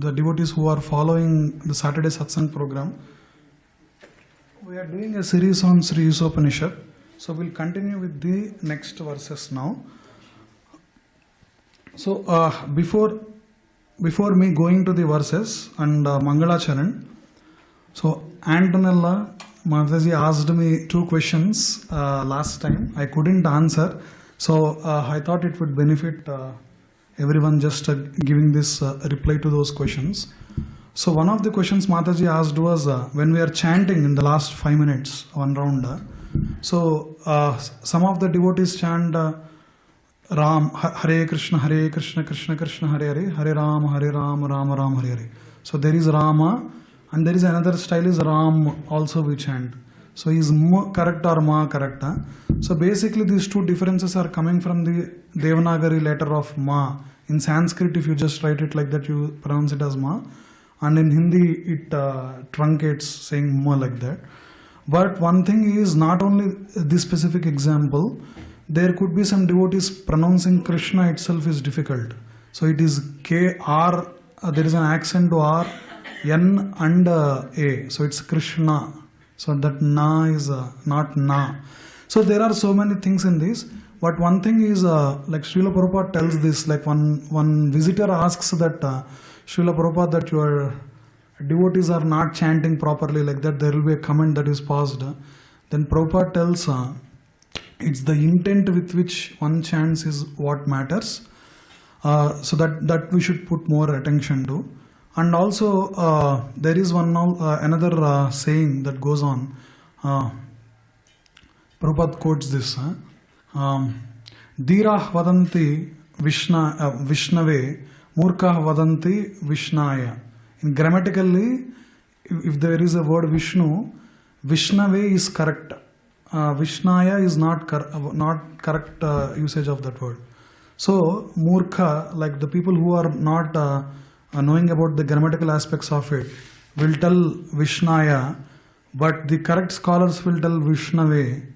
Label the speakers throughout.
Speaker 1: the devotees who are following the Saturday Satsang program. We are doing a series on Sri Isopanisad. So we'll continue with the next verses now. So before me going to the verses and Mangalacharan, so Antonella Mataji asked me 2 questions last time. I couldn't answer. So I thought it would benefit everyone just giving this reply to those questions. So one of the questions Mataji asked was when we are chanting in the last 5 minutes, one round. So some of the devotees chant Ram, Hare Krishna, Krishna Krishna, Hare Hare, Hare Rama, Rama Rama, Hare Hare. So there is Rama, and there is another style is Ram also we chant. So is Ma correct or Ma correct? So basically these 2 differences are coming from the Devanagari letter of Ma. In Sanskrit, if you just write it like that, you pronounce it as Ma. And in Hindi, it truncates saying Ma like that. But one thing is not only this specific example, there could be some devotees pronouncing Krishna itself is difficult. So it is K-R, there is an accent to R, N and A. So it's Krishna. So that Na is not Na. So there are so many things in this. But one thing is, like Srila Prabhupada tells this, like one visitor asks that Srila Prabhupada that your devotees are not chanting properly like that, there will be a comment that is paused. Then Prabhupada tells it's the intent with which one chants is what matters. So that we should put more attention to. And also there is another saying that goes on. Prabhupada quotes this. Dhirah vadanti Vishnave, Murkah vadanti Vishnaya. In grammatically, if there is a word Vishnu, Vishnave is correct. Vishnaya is not correct usage of that word. So Murkha, like the people who are not knowing about the grammatical aspects of it, will tell Vishnaya, but the correct scholars will tell Vishnave.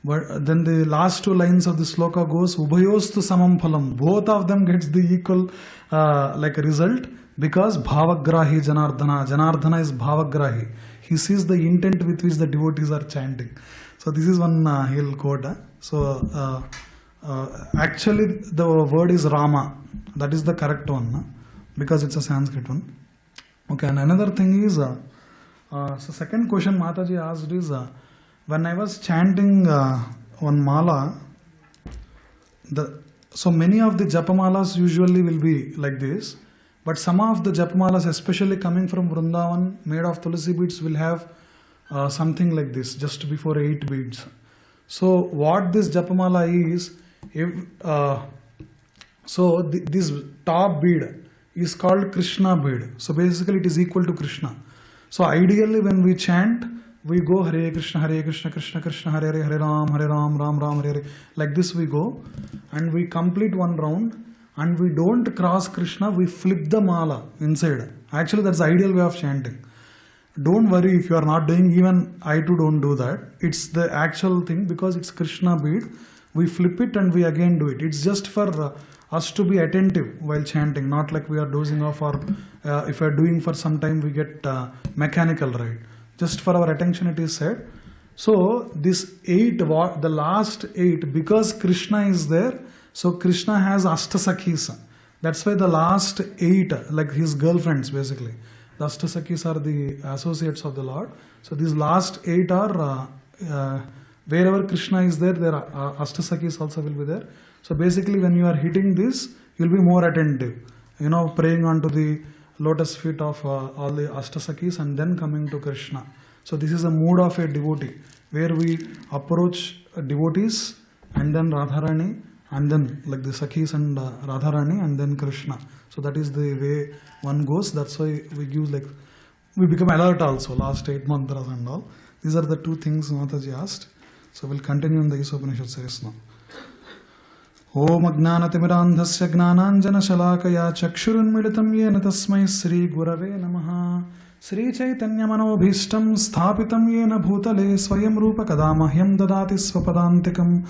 Speaker 1: But then the last 2 lines of the sloka goes Ubhayostu samam phalam. Both of them gets the equal like result, because bhavagrahi Janardhana. Janardhana is bhavagrahi. He sees the intent with which the devotees are chanting. So this is one he'll quote. So actually the word is Rama. That is the correct one, because it's a Sanskrit one. Okay, and another thing is, so second question Mataji asked is, when I was chanting one mala, so many of the japamalas usually will be like this, but some of the japamalas, especially coming from Vrindavan, made of tulsi beads, will have something like this, just before 8 beads. So what this japamala is, this top bead is called Krishna bead. So basically it is equal to Krishna. So ideally when we chant, we go Hare Krishna, Krishna Krishna, Hare Hare, Hare Ram, Ram Ram, Hare Hare. Like this we go, and we complete one round, and we don't cross Krishna, we flip the mala inside. Actually that's the ideal way of chanting. Don't worry if you are not doing, even I too don't do that. It's the actual thing, because it's Krishna bead. We flip it and we again do it. It's just for us to be attentive while chanting, not like we are dozing off, or if we are doing for some time we get mechanical, right? Just for our attention it is said. So this 8, the last 8, because Krishna is there, so Krishna has Ashtasakhis. That's why the last 8, like his girlfriends basically. The Ashtasakhis are the associates of the Lord. So these last 8 are, wherever Krishna is there, Ashtasakhis also will be there. So basically when you are hitting this, you will be more attentive. Praying onto the lotus feet of all the Ashtasakhis and then coming to Krishna. So this is a mood of a devotee, where we approach devotees and then Radharani, and then like the Sakhis and Radharani, and then Krishna. So that is the way one goes. That's why we give, like, we become alert also, last 8 mantras and all. These are the 2 things Mataji asked. So we'll continue in the Isopanisad series now. Om Ajnanatimirandhasya Gnananjana Shalakaya Chakshurunmilitam Yena Tasmai Sri Gurave Namaha. Sri Chaitanya Manobhishtam Sthapitam Yena Bhutale Swayam Rupa Kadamahyam Dadati Swapadantikam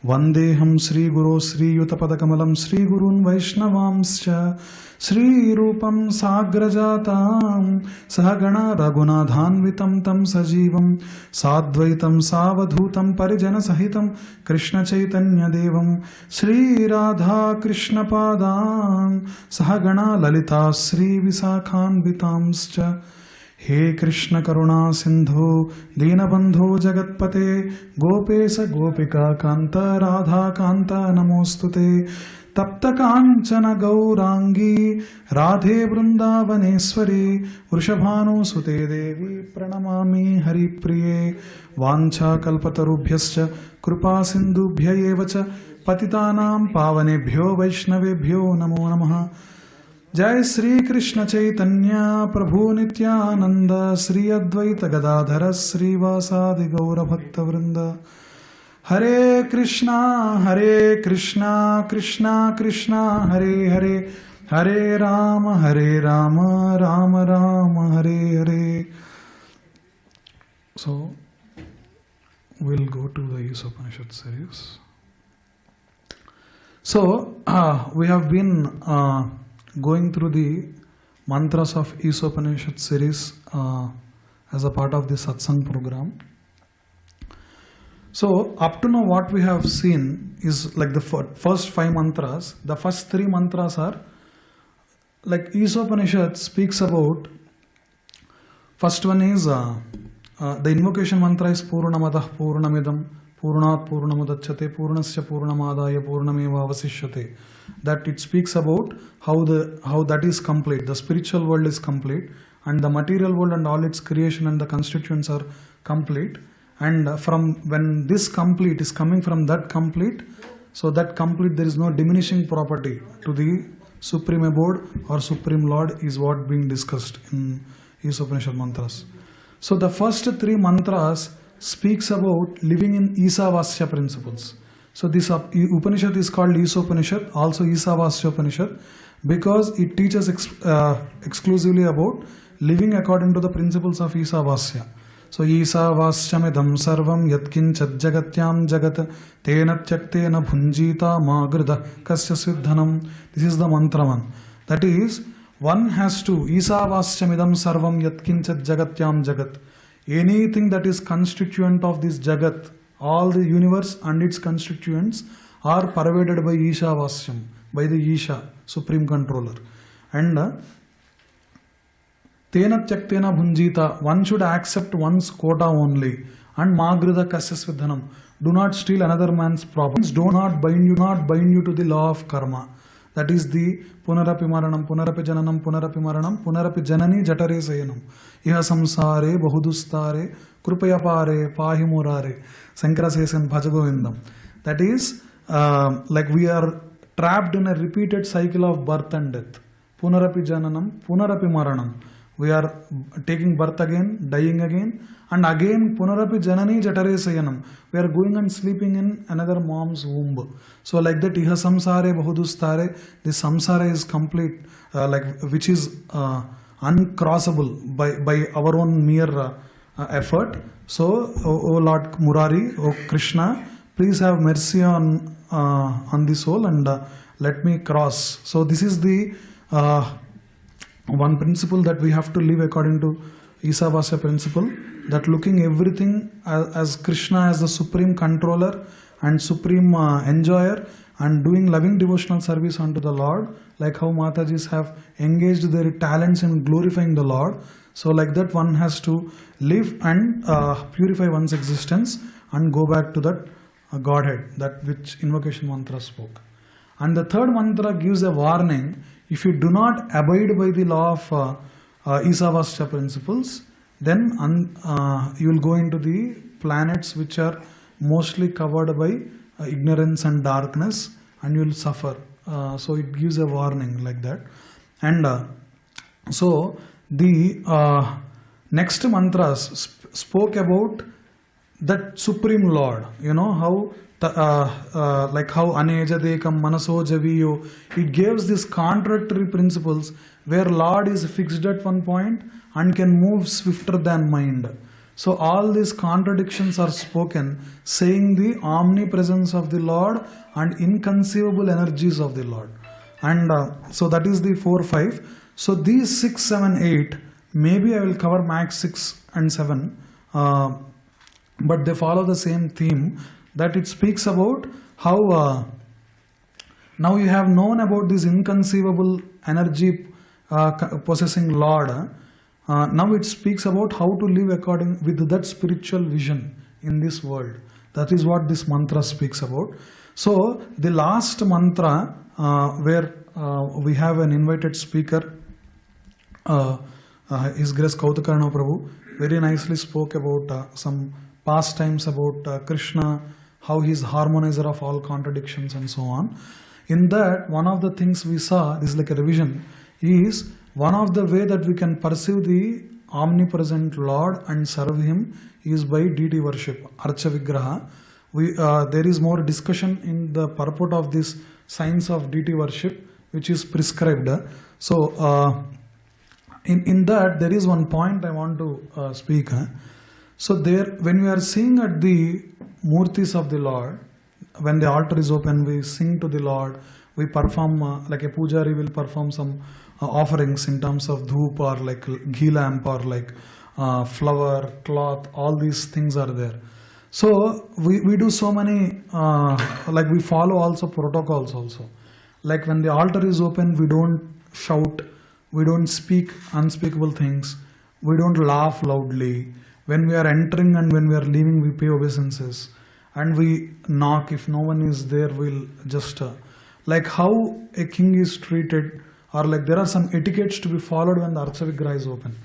Speaker 1: Vandeham Sri Guru Sri Yutapadakammalam Sri Gurun Vaishnavamscha Sri Rupam Sagrajatam Sahagana Raghunathanvitam Tam Sajivam Sadvaitam Savadhutam Parijana Sahitam Krishna Chaitanya Devam Sri Radha Krishna Padam Sahagana Lalita Sri Visakhanvitamscha He Krishna Karuna Sindhu Dinabandhu Jagatpate Gopesa Gopika Kanta Radha Kanta Namostute Tapta Kanchana Gaurangi Radhe Vrindavaneshwari Vrishabhanu Sute Devi Pranamami Hari Priye Vancha Kalpatarubhyascha Krupa Sindhubhya Evacha Patitanam Pavanebhyo Vaishnavebhyo Namo Namaha Jai Sri Krishna Chaitanya Prabhu Nityananda Sri Advaita Gadadhara Sri Vasadi Gaura Bhakta Vrinda Hare Krishna Krishna Krishna Hare Hare Hare Rama Rama Rama Hare Hare. So we'll go to the Isopanisad series. So we have been going through the mantras of Isopanisad series as a part of the Satsang program. So up to now what we have seen is like the first 5 mantras. The first 3 mantras are like Isopanisad speaks about. First one is the invocation mantra is Purnamadah Purnamidam Purnat Purnamadachyate Purnasya Purnamadaya Purnameva Avasishyate. That it speaks about how that is complete. The spiritual world is complete and the material world and all its creation and the constituents are complete. And from when this complete is coming from that complete, so that complete there is no diminishing property to the Supreme Abode or Supreme Lord is what being discussed in Isopanisad mantras. So the first 3 mantras speaks about living in Isavasya principles. So this Upanishad is called Isopanishad, also Isavasya Upanishad, because it teaches exclusively about living according to the principles of Isavasya. So Isavasyamidam sarvam yatkinchad jagatyam jagat tena tyaktena bhunjita magrida kasya siddhanam. This is the mantra one. That is, one has to Isavasyamidam sarvam yatkinchad jagatyam jagat. Anything that is constituent of this jagat, all the universe and its constituents are pervaded by Ishavasyam, by the Isha, Supreme Controller. And Tena Tyaktena Bhunjita, one should accept one's quota only. And Magrida Kasya Svidhanam, do not steal another man's property. Do not bind you to the law of karma. That is the Punarapi Maranam, Punarapi Jananam, Punarapi Maranam, Punarapi Janani Jatare Sayanam. Iha Samsare, Bahudustare, Krupayapare, Pahimurare. Sankara says in Bhajagovindam. That is, like we are trapped in a repeated cycle of birth and death. Punarapi Jananam, Punarapi Maranam. We are taking birth again, dying again, and again Punarapi Janani Jatare Sayanam. We are going and sleeping in another mom's womb. So like that, Iha Samsare Bahudustare, this samsara is complete, which is uncrossable by our own mere effort. So, O Lord Murari, O Krishna, please have mercy on the soul and let me cross. So this is the one principle that we have to live according to Isavasya principle, that looking everything as Krishna as the supreme controller and supreme enjoyer, and doing loving devotional service unto the Lord, like how Matajis have engaged their talents in glorifying the Lord. So like that one has to live and purify one's existence and go back to that Godhead, that which invocation mantra spoke. And the third mantra gives a warning: if you do not abide by the law of Isavasya principles, then you will go into the planets which are mostly covered by ignorance and darkness, and you will suffer. So it gives a warning like that. And so the next mantras spoke about that Supreme Lord. You know how like how anejadekam manaso javiyo, it gives these contradictory principles where Lord is fixed at one point and can move swifter than mind. So all these contradictions are spoken, saying the omnipresence of the Lord and inconceivable energies of the Lord. And so that is the 4, 5. So these 6, 7, 8, maybe I will cover max 6 and 7, but they follow the same theme, that it speaks about how now you have known about this inconceivable energy possessing Lord. Now it speaks about how to live according with that spiritual vision in this world. That is what this mantra speaks about. So the last mantra, where we have an invited speaker, His Grace Kautakarna Prabhu, very nicely spoke about some pastimes about Krishna, how he is harmonizer of all contradictions and so on. In that, one of the things we saw, this is like a revision, is one of the way that we can perceive the omnipresent Lord and serve Him is by deity worship, Archa Vigraha. There is more discussion in the purport of this science of deity worship, which is prescribed. So, in that, there is one point I want to speak. So, there, when we are seeing at the murtis of the Lord, when the altar is open, we sing to the Lord, we perform, like a pujari will perform some offerings in terms of dhoop or like ghee lamp or like flower, cloth, all these things are there. So we do so many, like we follow also protocols also. Like when the altar is open, we don't shout, we don't speak unspeakable things, we don't laugh loudly. When we are entering and when we are leaving, we pay obeisances. And we knock, if no one is there, we'll just, like how a king is treated, or like there are some etiquettes to be followed when the Archa Vigraha is open.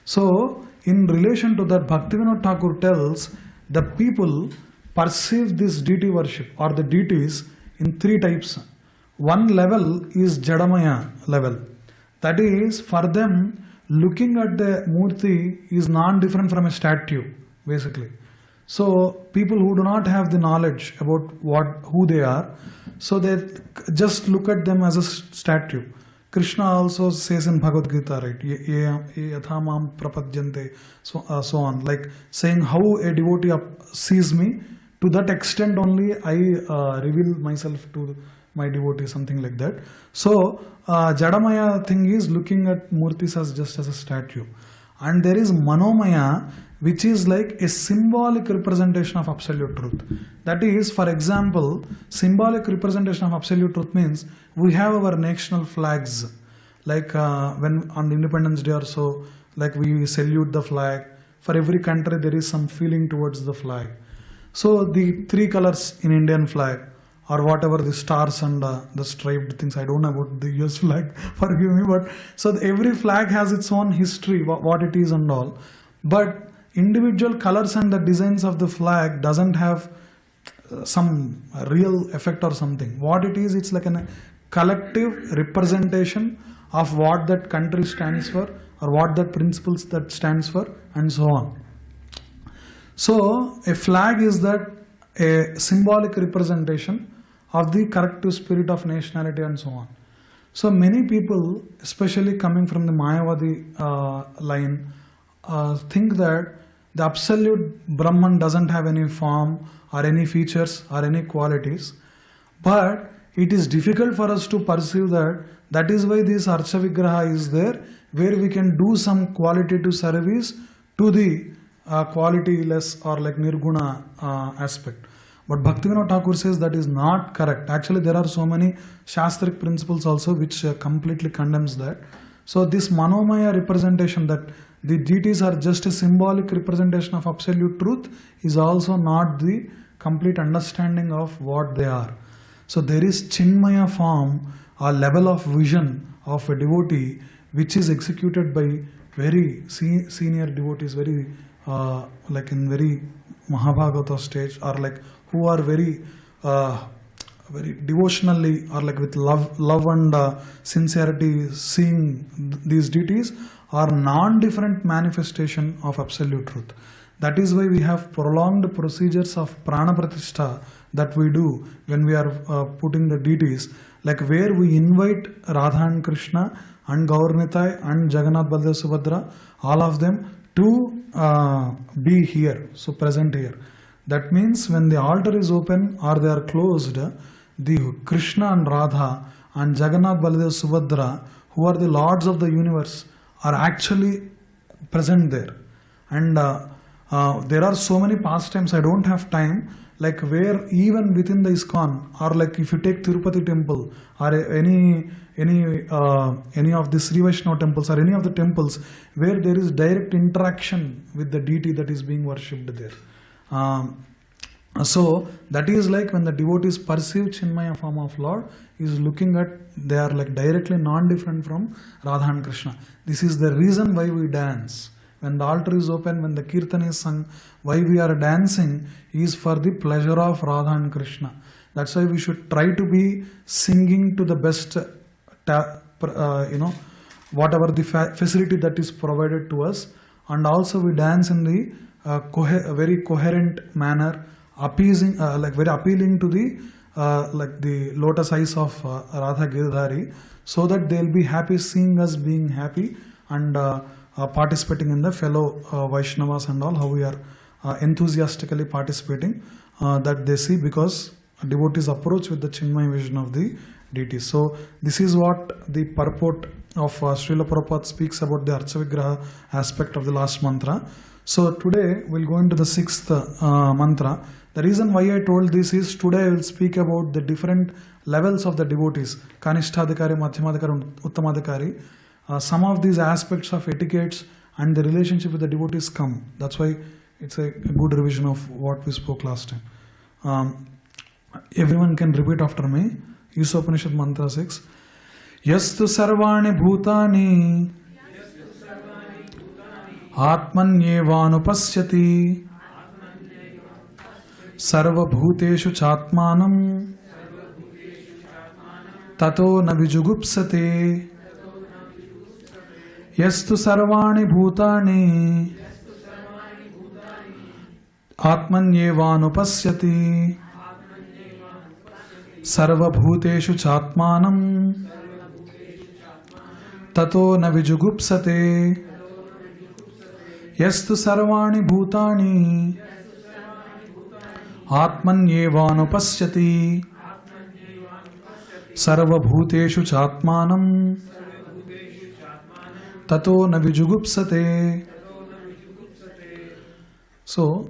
Speaker 1: So, in relation to that, Bhaktivinoda Thakur tells the people perceive this deity worship or the deities in 3 types. One level is Jadamaya level. That is, for them, looking at the Murti is non-different from a statue, basically. So, people who do not have the knowledge about who they are, so they just look at them as a statue. Krishna also says in Bhagavad Gita, right, yathamam prapadyante, so on, like saying how a devotee sees me, to that extent only I reveal myself to my devotee, something like that. So, Jadamaya thing is looking at Murtis as just as a statue. And there is Manomaya, which is like a symbolic representation of absolute truth. That is, for example, symbolic representation of absolute truth means we have our national flags, like when on Independence Day or so, like we salute the flag. For every country there is some feeling towards the flag. So the 3 colors in Indian flag, or whatever, the stars and the striped things, I don't know about the US flag, forgive me, but so every flag has its own history, what it is and all. But individual colors and the designs of the flag doesn't have some real effect or something. What it is, it's like a collective representation of what that country stands for, or what that principles that stands for, and so on. So a flag is that a symbolic representation of the corrective spirit of nationality and so on. So many people, especially coming from the Mayavadi line, think that the absolute Brahman doesn't have any form or any features or any qualities, but it is difficult for us to perceive that. That is why this Archa Vigraha is there, where we can do some qualitative service to the quality-less or like Nirguna aspect. But Bhaktivinoda Thakur says that is not correct. Actually, there are so many Shastric principles also which completely condemns that. So this Manomaya representation, that the deities are just a symbolic representation of absolute truth, is also not the complete understanding of what they are. So there is Chinmaya form, a level of vision of a devotee which is executed by very senior devotees, very like in very maha-bhagavata stage, or like who are very very devotionally or like with love and sincerity seeing these deities, are non-different manifestation of absolute truth. That is why we have prolonged procedures of prana pratishtha that we do when we are putting the deities, like where we invite Radha and Krishna and Gauranga and Jagannath, Baldev, Subhadra, all of them to be here, so present here. That means when the altar is open or they are closed, the Krishna and Radha and Jagannath, Baladev, Subhadra, who are the lords of the universe, are actually present there. And there are so many pastimes, I don't have time, like where even within the ISKCON, or like if you take Tirupati temple or any of the Sri Vaishnava temples or any of the temples where there is direct interaction with the deity that is being worshipped there. So that is like when the devotees perceive Chinmaya form of Lord, is looking at, they are like directly non-different from Radha and Krishna. This is the reason why we dance. When the altar is open, when the kirtan is sung, why we are dancing is for the pleasure of Radha and Krishna. That's why we should try to be singing to the best, whatever the facility that is provided to us. And also we dance in the very coherent manner, appeasing, like very appealing to the like the lotus eyes of Radha Giridhari, so that they will be happy seeing us being happy and participating in the fellow Vaishnavas and all, how we are enthusiastically participating, that they see, because devotees approach with the Chinmaya vision of the deity. So this is what the purport of Srila Prabhupada speaks about the Archa-Vigraha aspect of the last mantra. So today we'll go into the sixth mantra. The reason why I told this is today I will speak about the different levels of the devotees, kanistha-adhikari, madhyama-adhikari, uttama-adhikari. Some of these aspects of etiquettes and the relationship with the devotees come. That's why it's a good revision of what we spoke last time. Everyone can repeat after me. Isopanisad Mantra-6. Yastu sarvani bhutani atmanyevanupasyati sarva bhuteshu chatmanam tato na vijugupsate. Yastu sarvani bhutani atmanyevanupasyati sarva bhuteshu chatmanam tato na vijugupsate. Yastu sarvani bhutani atmanyevanupasyati sarva bhuteshu chatmanam tato na vijugupsate. So,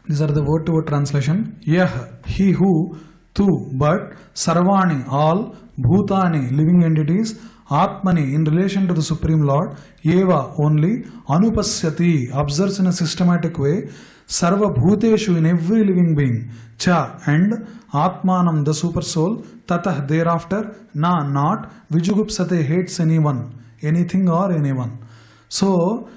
Speaker 1: these are the word-to-word translation. Yah, he who, tu, but, sarvani, all, bhutani, living entities, atmani, in relation to the Supreme Lord, eva, only, anupasyati, observes in a systematic way, sarva bhuteshu, in every living being, cha, and, atmanam, the super soul, tatah, thereafter, na, not, vijugupsate, hates anyone, anything or anyone. So,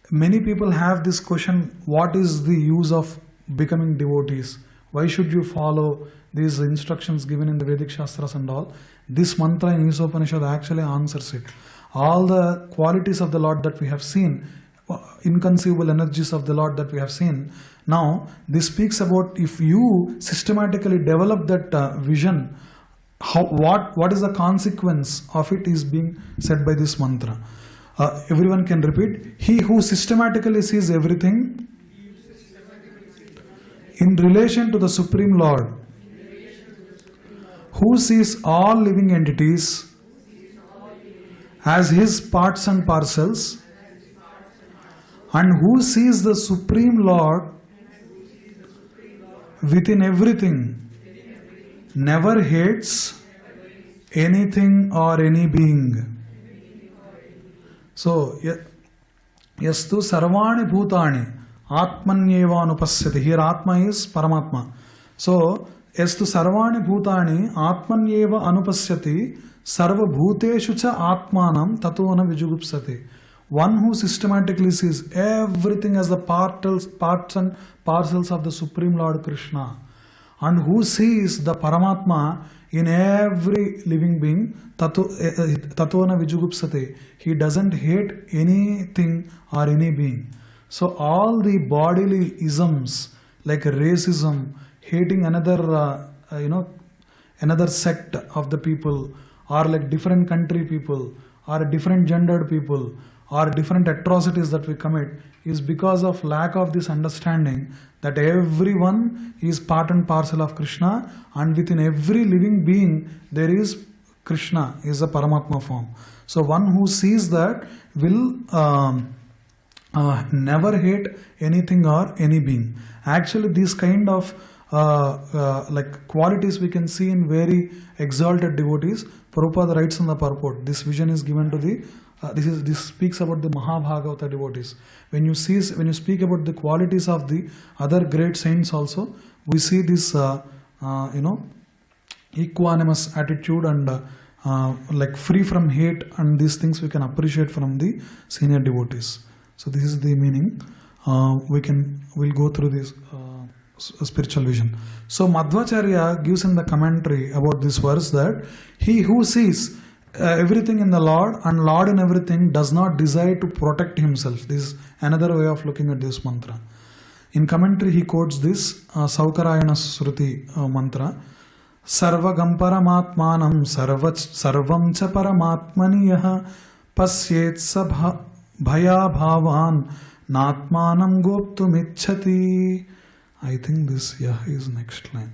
Speaker 1: many people have this question, what is the use of becoming devotees? Why should you follow these instructions given in the Vedic Shastras and all? This mantra in Isopanisad actually answers it. All the qualities of the Lord that we have seen, inconceivable energies of the Lord that we have seen, now this speaks about if you systematically develop that vision, what is the consequence of it is being said by this mantra. Everyone can repeat. He who systematically sees everything in relation to the Supreme Lord, who sees all living entities as his parts and parcels, and who sees the Supreme Lord within everything, never hates anything or any being. So, yastu sarvani bhutani atmanyevanupasyati. Here Atma is Paramatma. So, yastu sarvani bhutani atmanyeva anupasyati sarva bhuteshu cha atmanam tato na vijugupsati. One who systematically sees everything as the parts and parcels of the Supreme Lord Krishna, and who sees the Paramatma in every living being, tato na vijugupsate. He doesn't hate anything or any being. So all the bodily isms like racism, hating another another sect of the people, or like different country people, or different gendered people or different atrocities that we commit is because of lack of this understanding that everyone is part and parcel of Krishna, and within every living being there is Krishna, is a Paramatma form. So one who sees that will never hate anything or any being. Actually, these kind of like qualities we can see in very exalted devotees. Prabhupada writes in the purport, this vision is given to the this speaks about the maha-bhagavata devotees. When you speak about the qualities of the other great saints also, we see this equanimous attitude and like free from hate, and these things we can appreciate from the senior devotees. So this is the meaning. We'll go through this spiritual vision. So Madhvacharya gives in the commentary about this verse that he who sees everything in the Lord and Lord in everything does not desire to protect himself. This is another way of looking at this mantra. In commentary he quotes this Saukarayana Sruti mantra. Sarvagam paramatmanam sarvam cha paramatmani yaha pasyet sabha bhaya bhavan natmanam goptum ichchati. I think this yaha is next line.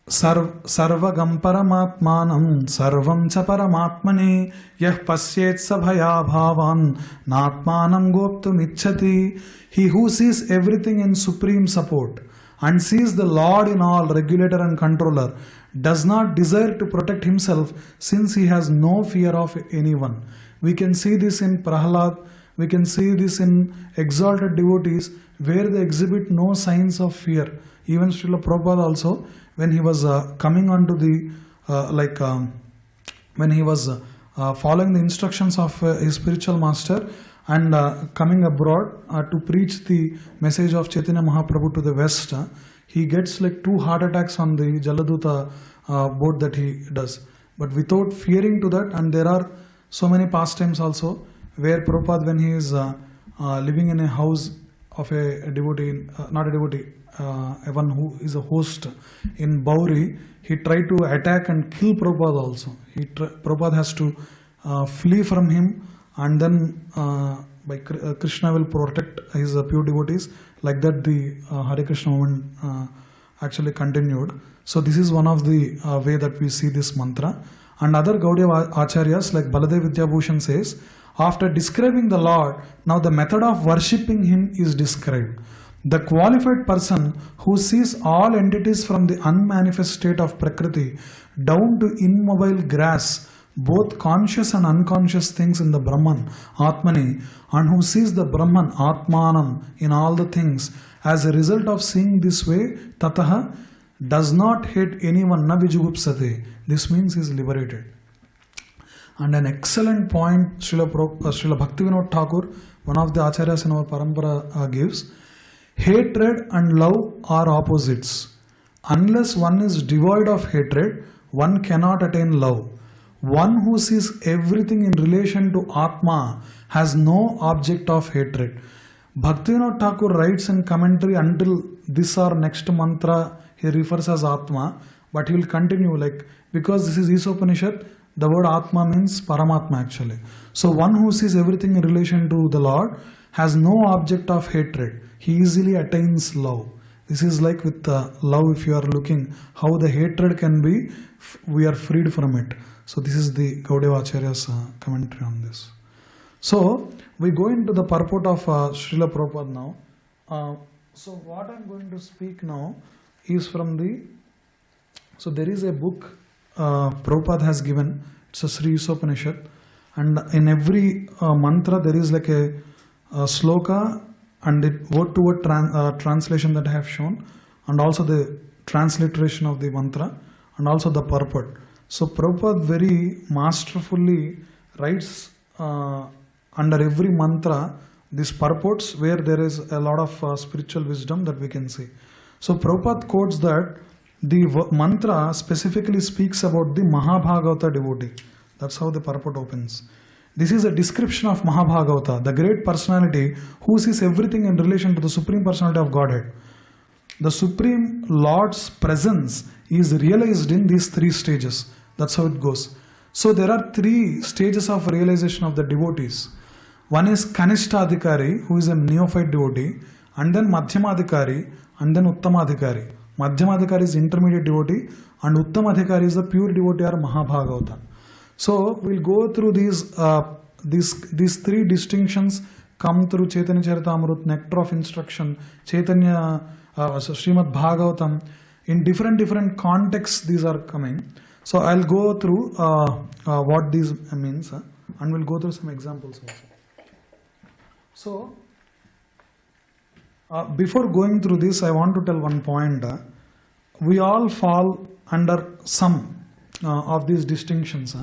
Speaker 1: Sarvagam paramatmanam sarvam cha paramatmani yah pasyet sabhaya bhavan natmanam goptum ichchati. He who sees everything in supreme support and sees the Lord in all, regulator and controller, does not desire to protect himself since he has no fear of anyone. We can see this in Prahlad, we can see this in exalted devotees where they exhibit no signs of fear. Even Srila Prabhupada also, when he was coming onto the, when he was following the instructions of his spiritual master and coming abroad to preach the message of Chaitanya Mahaprabhu to the West, he gets like 2 heart attacks on the Jaladuta boat that he does. But without fearing to that, and there are so many pastimes also where Prabhupada, when he is living in a house of a devotee, not a devotee, one who is a host in Bauri, he tried to attack and kill Prabhupada also. Prabhupada has to flee from him, and then Krishna will protect his pure devotees. Like that the Hare Krishna movement actually continued. So this is one of the way that we see this mantra. And other Gaudiya Acharyas like Baladev Vidyabhushan says, after describing the Lord, now the method of worshipping him is described. The qualified person who sees all entities from the unmanifest state of Prakriti down to immobile grass, both conscious and unconscious things in the Brahman, Atmani, and who sees the Brahman, Atmanam, in all the things, as a result of seeing this way, Tataha, does not hate anyone, na vijugupsate. This means he is liberated. And an excellent point Srila Bhaktivinoda Thakur, one of the Acharyas in our Parampara gives, hatred and love are opposites. Unless one is devoid of hatred, one cannot attain love. One who sees everything in relation to Atma has no object of hatred. Bhaktivinoda Thakur writes in commentary until this or next mantra he refers as Atma, but he will continue because this is Isopanisad, the word Atma means Paramatma actually. So one who sees everything in relation to the Lord has no object of hatred. He easily attains love. This is like with love, if you are looking how the hatred can be, we are freed from it. So this is the Gaudiya Acharya's commentary on this. So we go into the purport of Srila Prabhupada now. So what I am going to speak now is from the, so there is a book Prabhupada has given, it's a Sri Isopanishad, and in every mantra there is like a sloka and the word to word translation that I have shown, and also the transliteration of the mantra, and also the purport. So Prabhupada very masterfully writes under every mantra these purports where there is a lot of spiritual wisdom that we can see. So Prabhupada quotes that the mantra specifically speaks about the maha-bhagavata devotee. That's how the purport opens. This is a description of maha-bhagavata, the great personality who sees everything in relation to the Supreme Personality of Godhead. The Supreme Lord's presence is realized in these 3 stages. That's how it goes. So there are three stages of realization of the devotees. One is kanistha-adhikari, who is a neophyte devotee, and then madhyama-adhikari, and then uttama-adhikari. Madhyama-adhikari is intermediate devotee, and uttama-adhikari is the pure devotee or maha-bhagavata. So we'll go through these three distinctions come through Chaitanya Charitamrita, Nectar of Instruction, Chaitanya, Srimad Bhagavatam. In different contexts these are coming. So I'll go through what these means, and we'll go through some examples also. So before going through this, I want to tell one point. We all fall under some of these distinctions,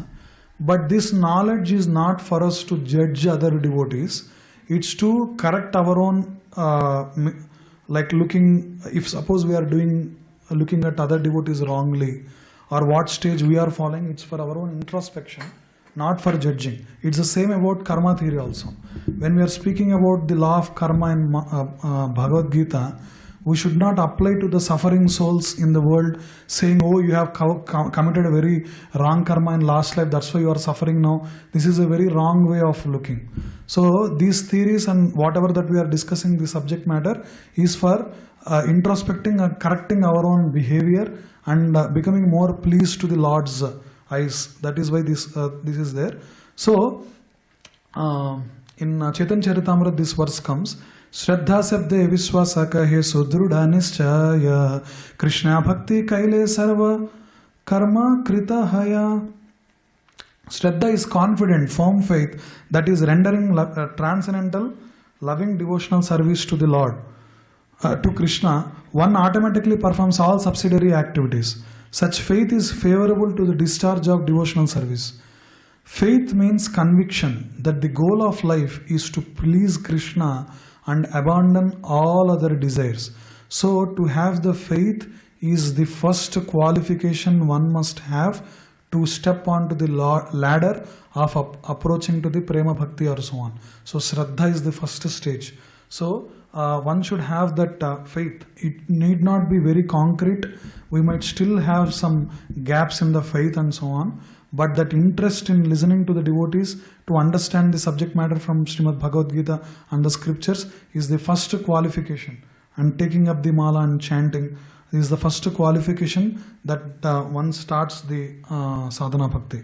Speaker 1: but this knowledge is not for us to judge other devotees. It's to correct our own, like looking, if suppose we are looking at other devotees wrongly, or what stage we are following, it's for our own introspection, not for judging. It's the same about karma theory also. When we are speaking about the law of karma in Bhagavad Gita, we should not apply to the suffering souls in the world saying, oh, you have committed a very wrong karma in last life, that's why you are suffering now. This is a very wrong way of looking. So these theories and whatever that we are discussing, the subject matter is for introspecting and correcting our own behavior and becoming more pleased to the Lord's eyes. That is why this is there. So in Chaitanya Charitamrita this verse comes, Shraddha sabde viswasa kahe sudruda nischaya Krishna bhakti kaile sarva karma krita haya. Shraddha is confident, firm faith that is rendering transcendental, loving devotional service to the Lord. To Krishna, one automatically performs all subsidiary activities. Such faith is favorable to the discharge of devotional service. Faith means conviction that the goal of life is to please Krishna and abandon all other desires. So to have the faith is the first qualification one must have to step onto the ladder of approaching to the prema bhakti or so on. So Shraddha is the first stage. So one should have that faith. It need not be very concrete. We might still have some gaps in the faith and so on. But that interest in listening to the devotees to understand the subject matter from Srimad Bhagavad Gita and the scriptures is the first qualification. And taking up the mala and chanting is the first qualification that one starts the sadhana bhakti.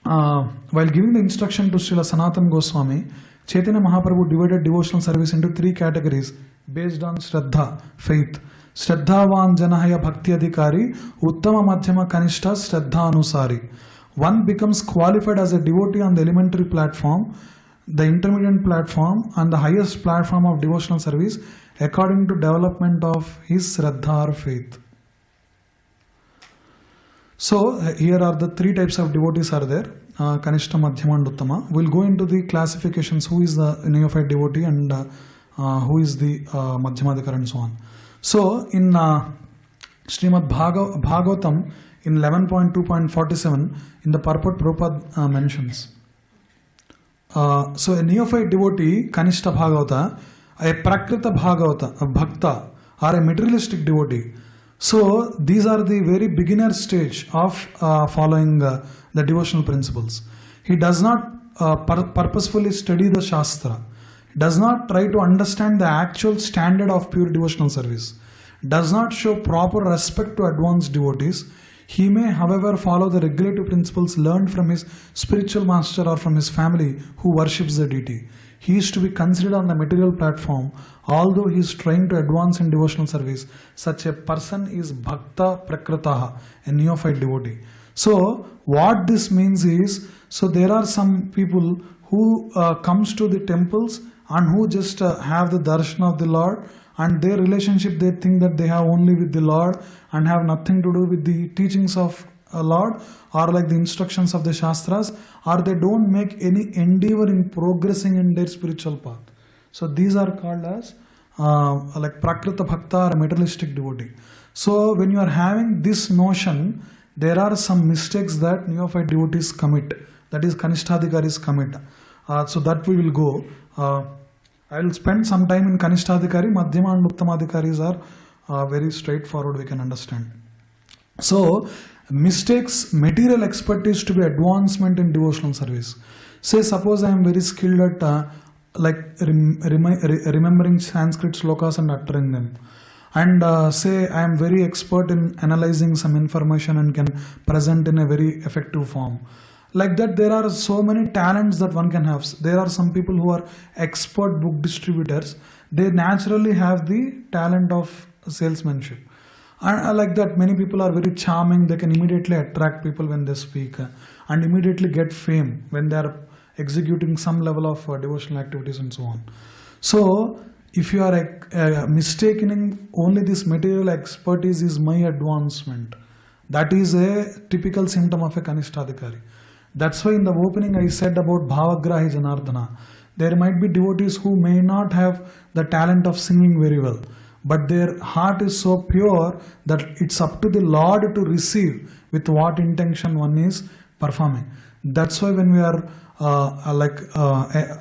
Speaker 1: While giving the instruction to Srila Sanatana Goswami, Chaitanya Mahaprabhu divided devotional service into three categories based on Shraddha, faith. Shraddhavan Janahaya Bhakti-adhikari, uttama-madhyama kanistha Shraddha-anusari. One becomes qualified as a devotee on the elementary platform, the intermediate platform, and the highest platform of devotional service according to development of his Shraddha or faith. So here are the three types of devotees are there. Kanistha, Madhyama and Uttama. We'll go into the classifications, who is the neophyte devotee and who is the madhyama-adhikari and so on. So in Srimad Bhagavatam in 11.2.47 in the purport Prabhupada mentions. So a neophyte devotee, Kanistha Bhagavata, a Prakrita Bhagavata, a Bhakta or a materialistic devotee. So these are the very beginner stage of following the devotional principles. He does not purposefully study the Shastra, does not try to understand the actual standard of pure devotional service, does not show proper respect to advanced devotees. He may, however, follow the regulative principles learned from his spiritual master or from his family who worships the deity. He is to be considered on the material platform, although he is trying to advance in devotional service. Such a person is Bhakta Prakritaha, a neophyte devotee. So what this means is, so there are some people who comes to the temples and who just have the darshan of the Lord, and their relationship they think that they have only with the Lord and have nothing to do with the teachings of Lord or like the instructions of the Shastras, or they don't make any endeavor in progressing in their spiritual path. So these are called as like Prakrita Bhakta or materialistic devotee. So when you are having this notion, there are some mistakes that neophyte devotees commit, that is kanistha-adhikaris commit. So that we will go. I will spend some time in kanistha-adhikari. Madhyama and uttama-adhikaris are very straightforward, we can understand. So mistakes material expertise to be advancement in devotional service. Say suppose I am very skilled at remembering Sanskrit slokas and uttering them, and say I am very expert in analyzing some information and can present in a very effective form. Like that, there are so many talents that one can have. There are some people who are expert book distributors. They naturally have the talent of salesmanship. And like that, many people are very charming. They can immediately attract people when they speak and immediately get fame when they are executing some level of devotional activities and so on. So, if you are mistaking only this material expertise is my advancement, that is a typical symptom of a kanistha-adhikari. That's why in the opening I said about bhavagrahi janardana. There might be devotees who may not have the talent of singing very well, but their heart is so pure that it's up to the Lord to receive with what intention one is performing. That's why when we are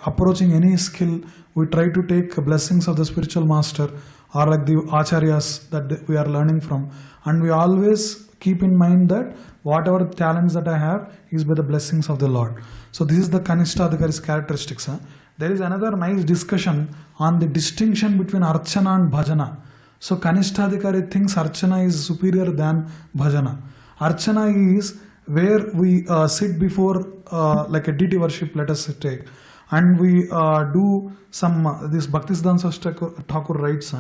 Speaker 1: approaching any skill, we try to take blessings of the spiritual master or like the acharyas that we are learning from, and we always keep in mind that whatever talents that I have is by the blessings of the Lord. So this is the kanistha-adhikari's characteristics. There is another nice discussion on the distinction between archana and bhajana. So kanistha-adhikari thinks archana is superior than bhajana. Archana is where we sit before like a deity worship, let us take, and we do some this Bhaktisiddhanta Thakur writes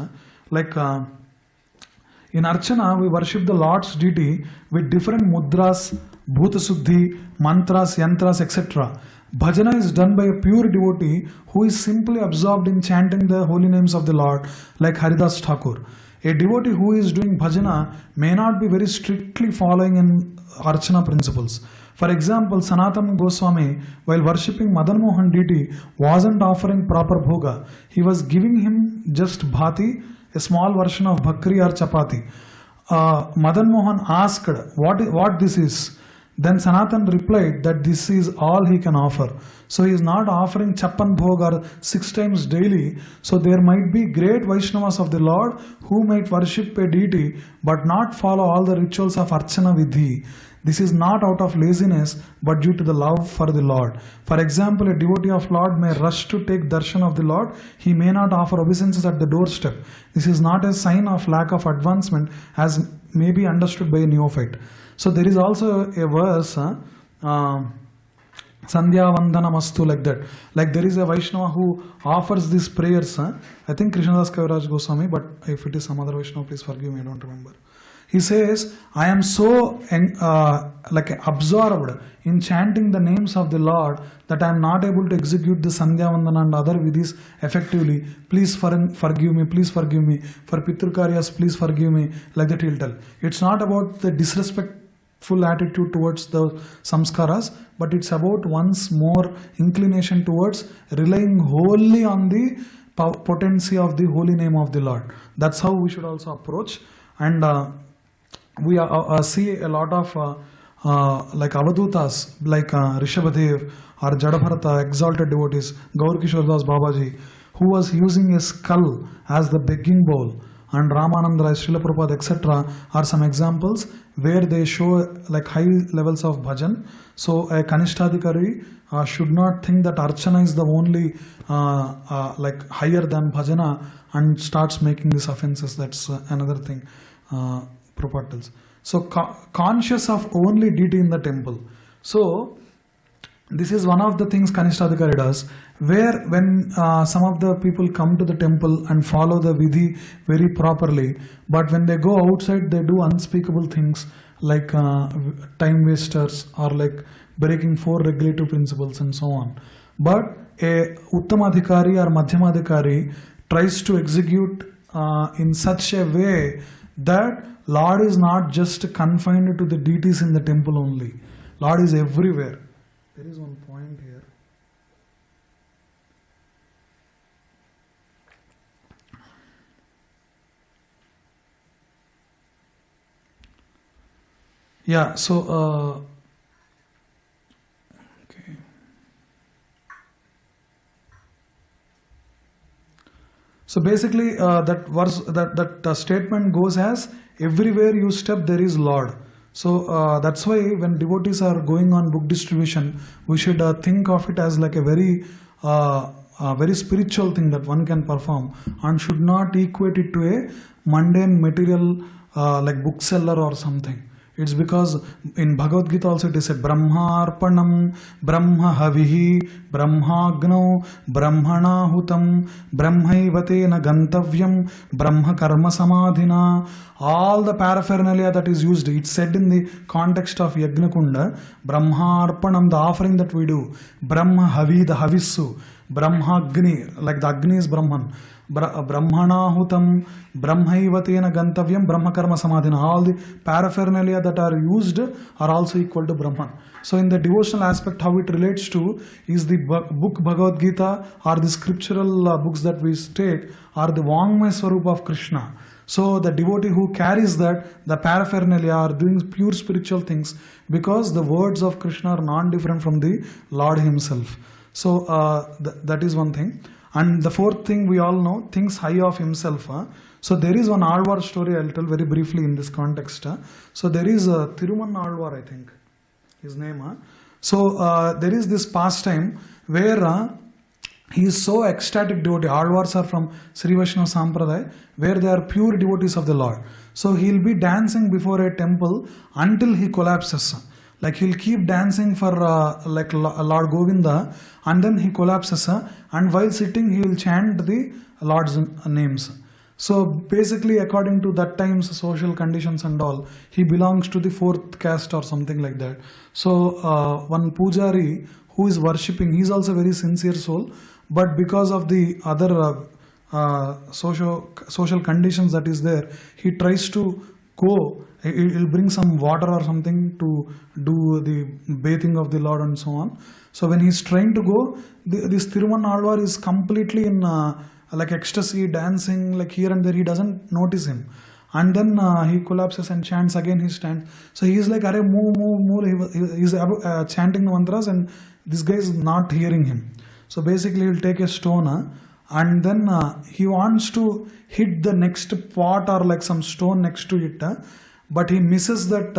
Speaker 1: in Archana we worship the Lord's deity with different mudras, bhuta suddhi, mantras, yantras, etc. Bhajana is done by a pure devotee who is simply absorbed in chanting the holy names of the Lord, like Haridas Thakur. A devotee who is doing bhajana may not be very strictly following in Archana principles. For example, Sanatana Goswami, while worshipping Madan Mohan deity, wasn't offering proper bhoga. He was giving him just bhati, a small version of bhakri or chapati. Madan Mohan asked what this is. Then Sanatan replied that this is all he can offer. So he is not offering chappan bhog or 6 times daily. So there might be great Vaishnavas of the Lord who might worship a deity but not follow all the rituals of Archana Vidhi. This is not out of laziness but due to the love for the Lord. For example, a devotee of Lord may rush to take darshan of the Lord. He may not offer obeisances at the doorstep. This is not a sign of lack of advancement as may be understood by a neophyte. So there is also a verse, Sandhya Vandanamastu, like that. Like there is a Vaishnava who offers these prayers. I think Krishnadas Kaviraj Goswami, but if it is some other Vaishnava, please forgive me, I don't remember. He says, I am so absorbed in chanting the names of the Lord that I am not able to execute the Sandhya Vandana and other vidhis effectively. Please forgive me, please forgive me. For Pitrukaryas, please forgive me. Like that he'll tell. It's not about the disrespectful attitude towards the samskaras, but it's about one's more inclination towards relying wholly on the potency of the holy name of the Lord. That's how we should also approach. And we see a lot of like avadutas, like Rishabhadev or Jadabharata, exalted devotees, Gaur Kishordas Babaji, who was using a skull as the begging bowl, and Ramananda Rai, Srila Prabhupada, etc. are some examples where they show like high levels of bhajan. So a kanistha-adhikari should not think that Archana is the only like higher than bhajana and starts making these offenses. That's another thing. Prabhupada tells. So conscious of only deity in the temple. So this is one of the things kanistha-adhikari does, where when some of the people come to the temple and follow the vidhi very properly, but when they go outside they do unspeakable things like time wasters or like breaking 4 regulative principles and so on. But a uttama-adhikari or madhyama-adhikari tries to execute in such a way that Lord is not just confined to the deities in the temple only. Lord is everywhere. There is one point here. Yeah, so okay. So basically that verse, that statement goes as everywhere you step there is Lord. So that's why when devotees are going on book distribution, we should think of it as like a very spiritual thing that one can perform, and should not equate it to a mundane material like bookseller or something. It's because in Bhagavad Gita also it is said Brahma Arpanam, Brahma Havihi, Brahmagno, Brahmana Hutam, Brahmaivatena Gantavyam, Brahma Karma Samadhina. All the paraphernalia that is used, it's said in the context of Yajna Kunda, Brahma Arpanam, the offering that we do, Brahma Havi, the Havissu, Brahma Agni, like the Agni is Brahman. Brahmana Hutam, Brahmaivatena Gantavyam, Brahma Karma Samadhina. All the paraphernalia that are used are also equal to Brahman. So in the devotional aspect, how it relates to is the book Bhagavad Gita or the scriptural books that we take are the Vangmaya Swarupa of Krishna. So the devotee who carries that, the paraphernalia, are doing pure spiritual things, because the words of Krishna are non-different from the Lord himself. So that is one thing. And the fourth thing we all know, thinks high of himself. So there is one Alvar story I'll tell very briefly in this context. So there is Thiruman Alvar, I think, his name. So there is this pastime where he is so ecstatic devotee. Alvars are from Sri Vaishnava Sampradaya, where they are pure devotees of the Lord. So he'll be dancing before a temple until he collapses. Like he'll keep dancing for like Lord Govinda, and then he collapses, and while sitting he will chant the Lord's names. So basically, according to that time's social conditions and all, he belongs to the fourth caste or something like that. So one pujari who is worshipping, he is also a very sincere soul, but because of the other social conditions that is there, he tries to go. He'll bring some water or something to do the bathing of the Lord and so on. So when he's trying to go, this Thiruman Alvar is completely in like ecstasy, dancing like here and there. He doesn't notice him, and then he collapses and chants again. He stands. So he's like, "Arey, move." He's chanting the mantras, and this guy is not hearing him. So basically, he'll take a stone. And then he wants to hit the next pot or like some stone next to it, but he misses that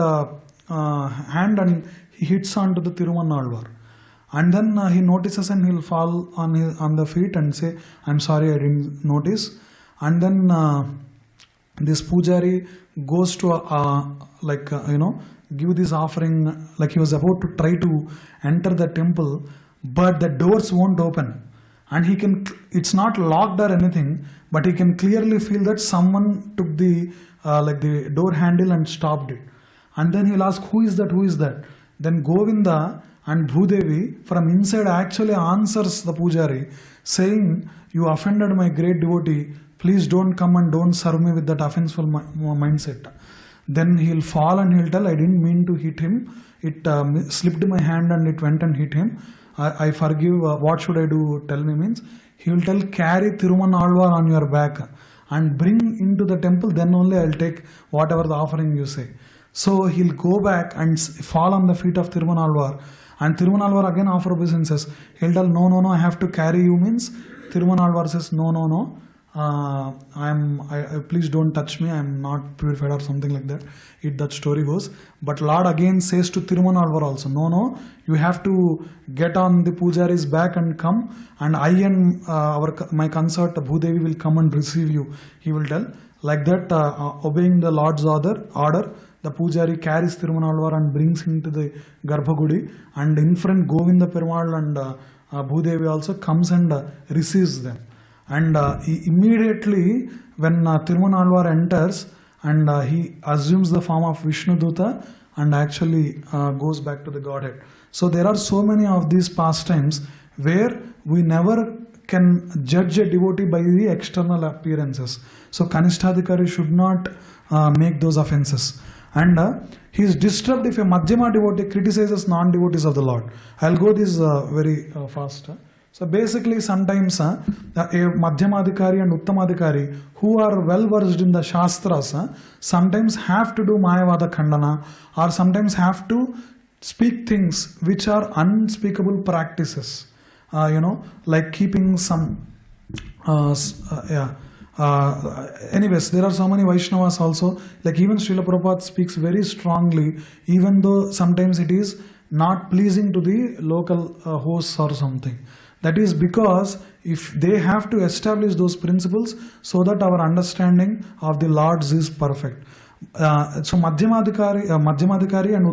Speaker 1: hand and he hits onto the Thiruman Alvar. And then he notices and he'll fall on the feet and say, "I'm sorry, I didn't notice." And then this pujari goes to give this offering, like he was about to try to enter the temple, but the doors won't open. And it's not locked or anything, but he can clearly feel that someone took the door handle and stopped it. And then he'll ask, who is that? Then Govinda and Bhudevi from inside actually answers the pujari, saying, "You offended my great devotee, please don't come and don't serve me with that offenseful mindset." Then he'll fall and he'll tell, "I didn't mean to hit him, it slipped my hand and it went and hit him. I forgive, what should I do, tell me," means he will tell, "Carry Thiruman Alvar on your back and bring into the temple, then only I'll take whatever the offering you say." So he'll go back and fall on the feet of Thiruman Alvar, and Thiruman Alvar again offer obeisances. He'll tell, no, I have to carry you, means Thiruman Alvar says, no, please don't touch me, I'm not purified or something like that. That story goes. But Lord again says to Thiruman Alvar also, no, you have to get on the pujari's back and come, and I and my consort Bhudevi will come and receive you. He will tell. Like that, obeying the Lord's order, the pujari carries Thiruman Alvar and brings him to the Garbhagudi, and in front Govinda Perumal and Bhudevi also comes and receives them. And immediately when Thiruman Alvar enters, and he assumes the form of Vishnu Duta and actually goes back to the Godhead. So there are so many of these pastimes where we never can judge a devotee by the external appearances. So kanistha-adhikari should not make those offenses. And he is disturbed if a madhyama devotee criticizes non-devotees of the Lord. I'll go this very fast. So basically sometimes a madhyama-adhikari and uttama-adhikari who are well versed in the shastras sometimes have to do maha-bhagavata khandana, or sometimes have to speak things which are unspeakable practices, like keeping some Anyways, there are so many Vaishnavas also, like even Srila Prabhupada speaks very strongly, even though sometimes it is not pleasing to the local hosts or something. That is because if they have to establish those principles so that our understanding of the Lords is perfect. So madhyama-adhikari and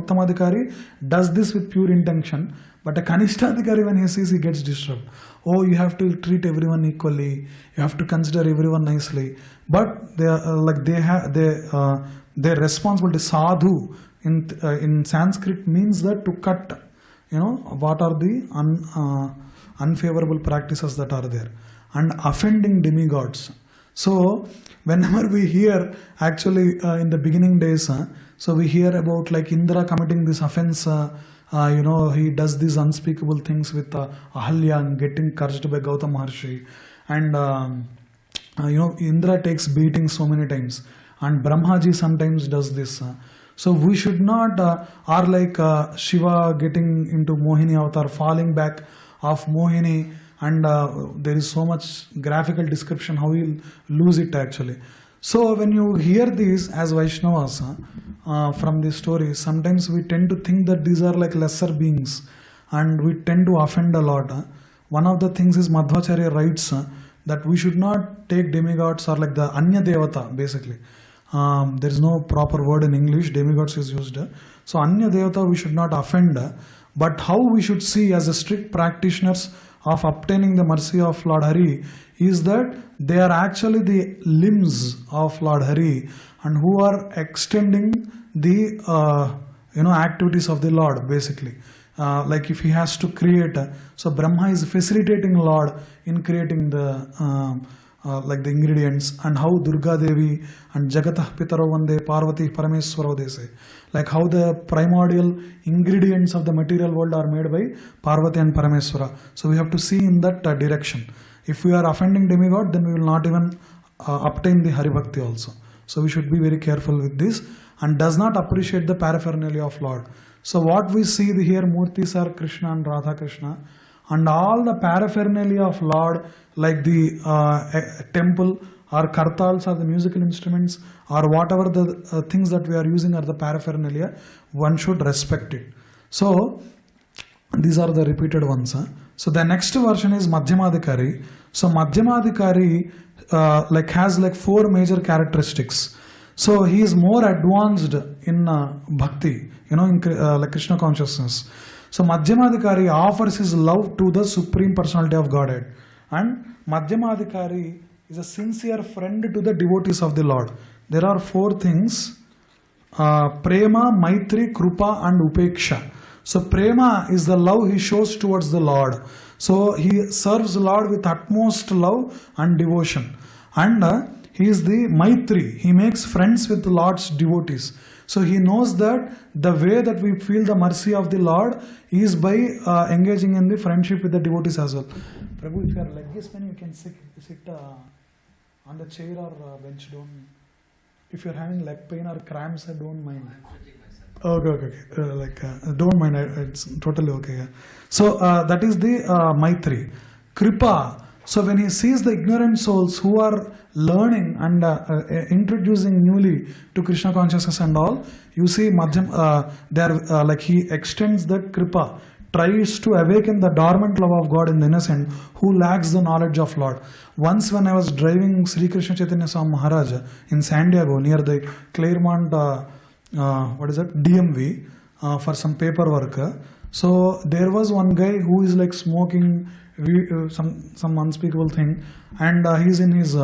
Speaker 1: uttama-adhikari does this with pure intention, but a kanistha-adhikari, when he sees, he gets disturbed. Oh, you have to treat everyone equally, you have to consider everyone nicely. But they are their responsibility. Sadhu in Sanskrit means that to cut, what are the unfavorable practices that are there, and offending demigods. So whenever we hear, actually in the beginning days, so we hear about like Indra committing this offense, he does these unspeakable things with Ahalya and getting cursed by Gautam Maharshi, and Indra takes beating so many times, and Brahmaji sometimes does this. So we should not, or like Shiva getting into Mohini avatar, falling back of Mohini, and there is so much graphical description how you lose it actually. So when you hear these as Vaishnavas from these stories, sometimes we tend to think that these are like lesser beings, and we tend to offend a lot. One of the things is Madhvacharya writes that we should not take demigods or like the Anya Devata basically. There is no proper word in English, demigods is used. So Anya Devata we should not offend, but how we should see as a strict practitioners of obtaining the mercy of Lord Hari is that they are actually the limbs of Lord Hari, and who are extending the activities of the Lord basically. Like if he has to create, so Brahma is facilitating Lord in creating the like the ingredients, and how Durga Devi and Jagatah Pitaro Vande Parvati Parameswara they say, like how the primordial ingredients of the material world are made by Parvati and Parameswara. So we have to see in that direction. If we are offending demigod, then we will not even obtain the Hari Bhakti also. So we should be very careful with this, and does not appreciate the paraphernalia of Lord. So what we see here, Murtis are Krishna and Radha Krishna, and all the paraphernalia of Lord, like the temple or kartals or the musical instruments or whatever the things that we are using are the paraphernalia, one should respect it. So these are the repeated ones. So the next version is madhyama-adhikari. So madhyama-adhikari like has like 4 major characteristics. So he is more advanced in bhakti, in like Krishna consciousness. So madhyama-adhikari offers his love to the Supreme Personality of Godhead, and madhyama-adhikari is a sincere friend to the devotees of the Lord. There are 4 things: prema, maitri, krupa and upeksha. So prema is the love he shows towards the Lord. So he serves the Lord with utmost love and devotion. And he is the maitri. He makes friends with the Lord's devotees. So he knows that the way that we feel the mercy of the Lord is by engaging in the friendship with the devotees as well. Prabhu, if you are like this, then you can sit on the chair or bench. If you are having leg pain or cramps, don't mind. Okay. Don't mind. It's totally okay. Yeah. So that is the Maitri. Kripa. So when he sees the ignorant souls who are learning and introducing newly to Krishna consciousness and all, you see like he extends the Kripa, tries to awaken the dormant love of God in the innocent who lacks the knowledge of Lord. Once when I was driving Sri Krishna Chaitanya Swami Maharaj in San Diego near the Claremont DMV for some paperwork. So there was one guy who is like smoking some unspeakable thing, and he's in his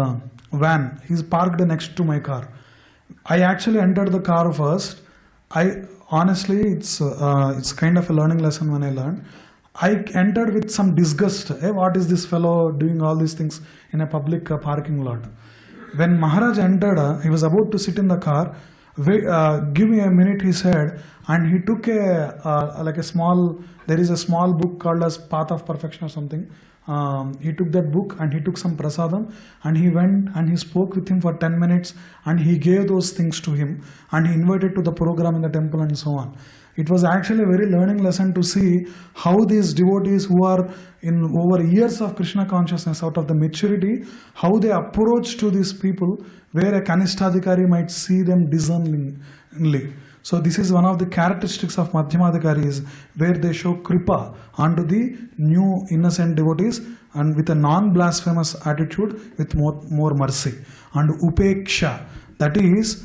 Speaker 1: van. He's parked next to my car. I actually entered the car first. Honestly, it's kind of a learning lesson when I learned. I entered with some disgust. Hey, what is this fellow doing all these things in a public parking lot? When Maharaj entered, he was about to sit in the car. Give me a minute, he said, and he took there is a small book called as Path of Perfection or something. He took that book and he took some prasadam, and he went and he spoke with him for 10 minutes, and he gave those things to him, and he invited to the program in the temple and so on. It was actually a very learning lesson to see how these devotees who are in over years of Krishna consciousness, out of the maturity, how they approach to these people where a kanistha-adhikari might see them discerningly. So this is one of the characteristics of madhyama-adhikari, is where they show kripa onto the new innocent devotees, and with a non-blasphemous attitude, with more mercy. And upeksha, that is,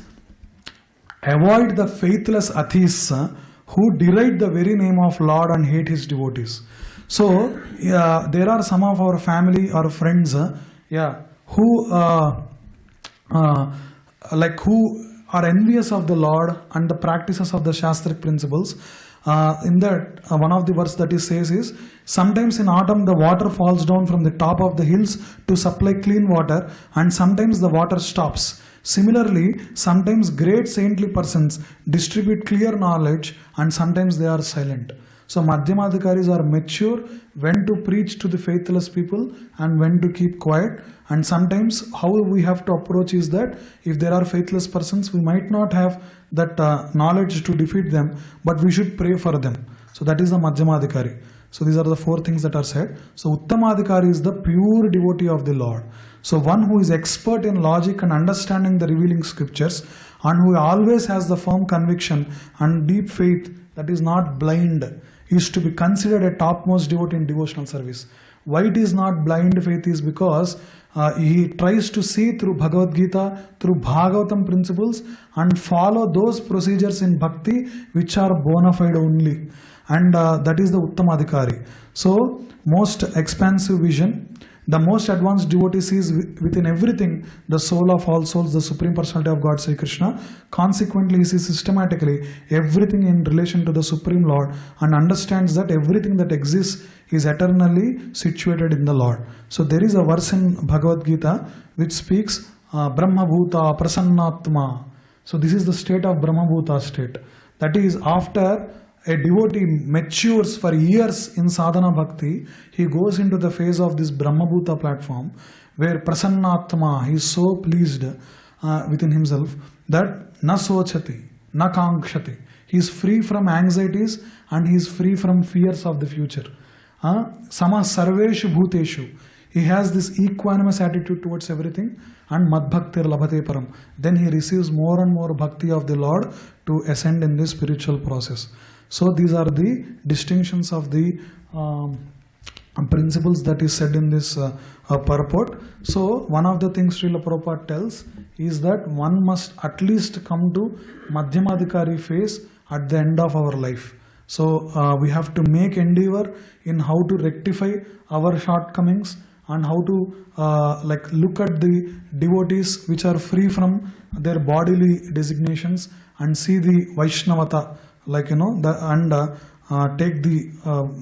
Speaker 1: avoid the faithless atheists who deride the very name of Lord and hate his devotees. So there are some of our family or friends who who are envious of the Lord and the practices of the Shastric principles. In that, one of the verse that he says is, sometimes in autumn the water falls down from the top of the hills to supply clean water, and sometimes the water stops. Similarly, sometimes great saintly persons distribute clear knowledge, and sometimes they are silent. So madhyama-adhikaris are mature when to preach to the faithless people and when to keep quiet. And sometimes how we have to approach is that if there are faithless persons, we might not have that knowledge to defeat them, but we should pray for them. So that is the madhyama-adhikari. So these are the 4 things that are said. So uttama-adhikari is the pure devotee of the Lord. So one who is expert in logic and understanding the revealing scriptures, and who always has the firm conviction and deep faith that is not blind, is to be considered a topmost devotee in devotional service. Why it is not blind faith is because he tries to see through Bhagavad Gita, through Bhagavatam principles, and follow those procedures in Bhakti which are bona fide only. And that is the uttama-adhikari. So most expansive vision, the most advanced devotee sees within everything the soul of all souls, the Supreme Personality of God, Sri Krishna. Consequently, he sees systematically everything in relation to the Supreme Lord, and understands that everything that exists is eternally situated in the Lord. So there is a verse in Bhagavad Gita which speaks Brahma Bhuta Prasannatma. So this is the state of Brahma Bhuta state. That is, after a devotee matures for years in sadhana bhakti, he goes into the phase of this Brahmabhuta platform, where Prasannatma, he is so pleased within himself that na sochati, na kankshati. He is free from anxieties and he is free from fears of the future. Sama sarveshu bhuteshu. He has this equanimous attitude towards everything, and madbhaktir labhate param. Then he receives more and more bhakti of the Lord to ascend in this spiritual process. So these are the distinctions of the principles that is said in this purport. So one of the things Srila Prabhupada tells is that one must at least come to madhyama-adhikari phase at the end of our life. So we have to make endeavor in how to rectify our shortcomings, and how to look at the devotees which are free from their bodily designations, and see the Vaishnavata, take the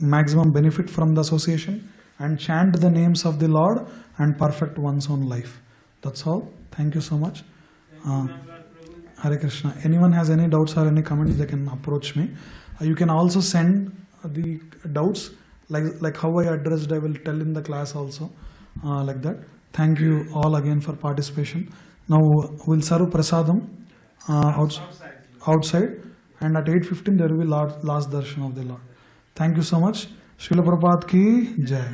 Speaker 1: maximum benefit from the association, and chant the names of the Lord and perfect one's own life. That's all. Thank you so much. Hare Krishna. Anyone has any doubts or any comments, they can approach me. You can also send the doubts, like how I addressed, I will tell in the class also, like that. Thank you all again for participation. Now we'll serve prasadam outside. And at 8:15 there will be last darshan of the Lord. Thank you so much. Srila Prabhupada ki Jai.